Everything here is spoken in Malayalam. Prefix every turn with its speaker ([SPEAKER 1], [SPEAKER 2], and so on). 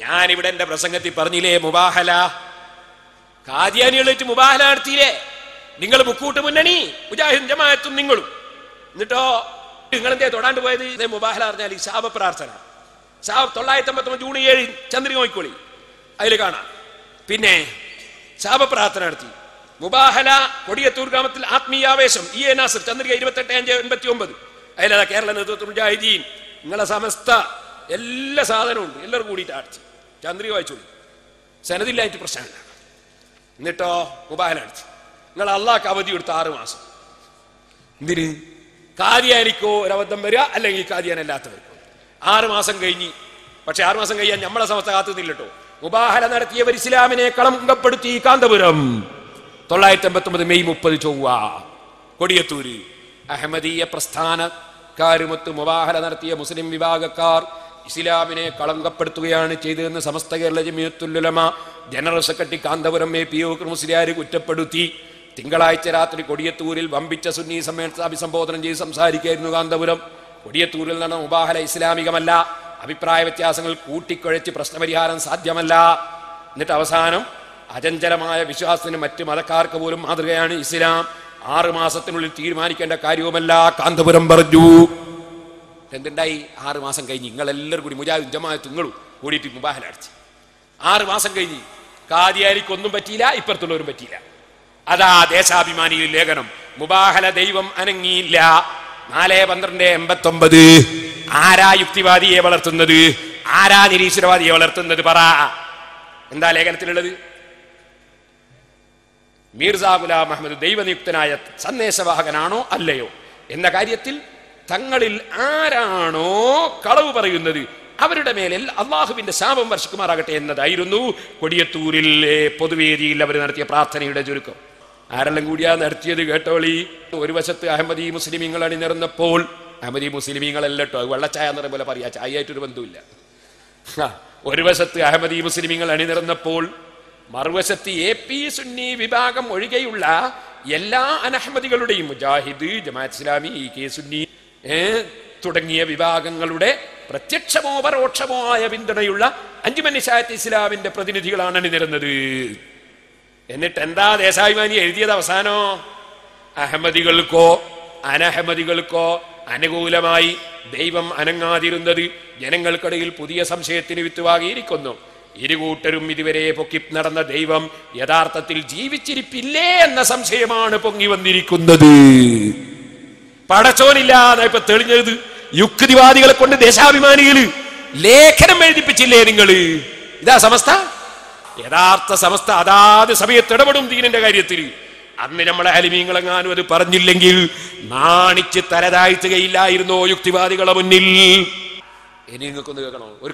[SPEAKER 1] ഞാനിവിടെ എന്റെ പ്രസംഗത്തിൽ പറഞ്ഞില്ലേ, മുബാഹല ഖാദിയാനികളായിട്ട് മുബാഹല നടത്തിയില്ലേ നിങ്ങൾ? മുക്കൂട്ട് മുന്നണി മുജാഹിദും ജമാഅത്തും നിങ്ങളും. എന്നിട്ടോ നിങ്ങളെന്തേ തൊടാണ്ട് പോയത്? മുബാഹല പറഞ്ഞാൽ ശാപ പ്രാർത്ഥന. 959 ജൂൺ 7 ചന്ദ്രിക നോക്കിക്കോളി, അതിൽ കാണാം. പിന്നെ ശാപ പ്രാർത്ഥന നടത്തി. മുബാഹല കൊടിയത്തൂർ ഗ്രാമത്തിൽ ആത്മീയാവേശം, EA നാസർ, ചന്ദ്രിക 28/5/89. അതിലതാ കേരള നേതൃത്വ മുജാഹിദീൻ നിങ്ങളെ സമസ്ത എല്ലാ സാധനവും ഉണ്ട്, എല്ലാവരും കൂടിയിട്ട് അടിച്ചു. ചന്ദ്രിക വായിച്ചോളി, സനദില്ലായിട്ട് പ്രശ്നമില്ല. എന്നിട്ടോ മുബാഹല അടിച്ചു. നിങ്ങൾ അള്ളാഹ്ക്ക് അവധി കൊടുത്ത 6 മാസം. എന്തിന്? ഖാദിയാനിക്കോ ഒരബദ്ധം വരിക, അല്ലെങ്കിൽ ഖാദിയാനല്ലാത്തവർക്കോ. 6 മാസം കഴിഞ്ഞ്. പക്ഷെ 6 മാസം കഴിയാൻ നമ്മളെ സമസ്ത കാത്തുന്നില്ലട്ടോ. മുബാഹല നടത്തിയവർ ഇസ്ലാമിനെ കളങ്കപ്പെടുത്തി. കാന്തപുരം 989 മെയ് 30 ചൊവ്വ കൊടിയത്തൂര് അഹമ്മദീയ പ്രസ്ഥാനക്കാരുമൊത്ത് മുബാഹല നടത്തിയ മുസ്ലിം വിഭാഗക്കാർ ഇസ്ലാമിനെ കളങ്കപ്പെടുത്തുകയാണ് ചെയ്തതെന്ന് Samastha Kerala Jamiyyathul Ulama general secretary Kanthapuram APO Musliyar കുറ്റപ്പെടുത്തി. തിങ്കളാഴ്ച രാത്രി കൊടിയത്തൂരിൽ വമ്പിച്ച സുന്നി സമ്മേളനത്തെ അഭിസംബോധന ചെയ്ത് സംസാരിക്കുകയായിരുന്നു കാന്തപുരം. കൊടിയത്തൂരിൽ നടന്ന മുബാഹല ഇസ്ലാമികമല്ല, അഭിപ്രായ വ്യത്യാസങ്ങൾ കൂട്ടിക്കുഴച്ച് പ്രശ്നപരിഹാരം സാധ്യമല്ല. എന്നിട്ട് അവസാനം അചഞ്ചലമായ വിശ്വാസത്തിന് മറ്റ് മതക്കാർക്ക് പോലും മാതൃകയാണ് ഇസ്ലാം, 6 മാസത്തിനുള്ളിൽ തീരുമാനിക്കേണ്ട കാര്യവുമല്ല കാന്തപുരം പറഞ്ഞു. എന്തുണ്ടായി? 6 മാസം കഴിഞ്ഞ് നിങ്ങളെല്ലാവരും കൂടി മുജാഹിദും ജമാഅത്തും നിങ്ങളും കൂടിയിട്ട് മുബാഹല അടിച്ച് 6 മാസം കഴിഞ്ഞ് ഖാദിയാനിക്കൊന്നും പറ്റിയില്ല, ഇപ്പുറത്തുള്ളവരും പറ്റിയില്ല. അതാ ദേശാഭിമാനിയിൽ ലേഖനം. മുബാഹല ദൈവം അനങ്ങിയില്ല. 4/12/89. ആരാ യുക്തിവാദിയെ വളർത്തുന്നത്? ആരാ നിരീശ്വരവാദിയെ വളർത്തുന്നത്? പറ. എന്താ ലേഖനത്തിലുള്ളത്? മീർസാ ഗുലാം അഹമ്മദ് ദൈവനിയുക്തനായ സന്ദേശവാഹകനാണോ അല്ലയോ എന്ന കാര്യത്തിൽ തങ്ങളിൽ ആരാണോ കളവ് പറയുന്നത് അവരുടെ മേലിൽ അള്ളാഹുവിന്റെ ശാപം വർഷിക്കുമാറാകട്ടെ എന്നതായിരുന്നു കൊടിയത്തൂരിലെ പൊതുവേദിയിൽ അവർ നടത്തിയ പ്രാർത്ഥനയുടെ ചുരുക്കം. ആരെല്ലാം കൂടിയാ നടത്തിയത് കേട്ടോളി. ഒരു വശത്ത് അഹമ്മദി മുസ്ലിമീങ്ങൾ അണിനിരന്നപ്പോൾ, അഹമ്മദി മുസ്ലിമീങ്ങളല്ല കേട്ടോ, വെള്ളച്ചായ എന്ന് പറയുമ്പോൾ പറയാ, ചായയായിട്ടൊരു ബന്ധമില്ല. ഒരു വശത്ത് അഹമ്മദി മുസ്ലിമീങ്ങൾ അണിനിരന്നപ്പോൾ മറുവശത്ത് AP സുന്നി വിഭാഗം ഒഴികെയുള്ള എല്ലാ അനഹമ്മദികളുടെയും മുജാഹിദ്, ജമാഅത്ത് ഇസ്ലാമി, EK സുന്നി തുടങ്ങിയ വിഭാഗങ്ങളുടെ പ്രത്യക്ഷമോ പരോക്ഷമോ ആയ പിന്തുണയുള്ള അഞ്ചുമൻ ഇശാഅത്ത് ഇസ്ലാമിന്റെ പ്രതിനിധികളാണ് അണിനിരന്നത്. എന്നിട്ട് എന്താ ദേശാഭിമാനി എഴുതിയത് അവസാനോ? അഹമ്മദികൾക്കോ അനഹമ്മദികൾക്കോ അനുകൂലമായി ദൈവം അനങ്ങാതിരുന്നത് ജനങ്ങൾക്കിടയിൽ പുതിയ സംശയത്തിന് വിത്തുവാകിയിരിക്കുന്നു. ഇരുകൂട്ടരും ഇതുവരെ പൊക്കി നടന്ന ദൈവം യഥാർത്ഥത്തിൽ ജീവിച്ചിരിപ്പില്ലേ എന്ന സംശയമാണ് പൊങ്ങി വന്നിരിക്കുന്നത്. പടച്ചോനില്ലാതെ ഇപ്പൊ തെളിഞ്ഞത്. യുക്തിവാദികളെ കൊണ്ട് ദേശാഭിമാനികള് ലേഖനം എഴുതിപ്പിച്ചില്ലേ നിങ്ങള്? ഇതാ സമസ്ത. യഥാർത്ഥ സമസ്ത അതാത് സമയത്ത് ഇടപെടും ദീനിന്റെ കാര്യത്തിൽ. അന്ന് നമ്മളെ അലിമീങ്ങളെങ്ങാനും അത് പറഞ്ഞില്ലെങ്കിൽ നാണിച്ച് തലതാഴ്ത്തുകയില്ലായിരുന്നോ യുക്തിവാദികളെ മുന്നിൽ? ഇനി നിങ്ങൾക്കൊന്ന് കേൾക്കണോ? ഒരു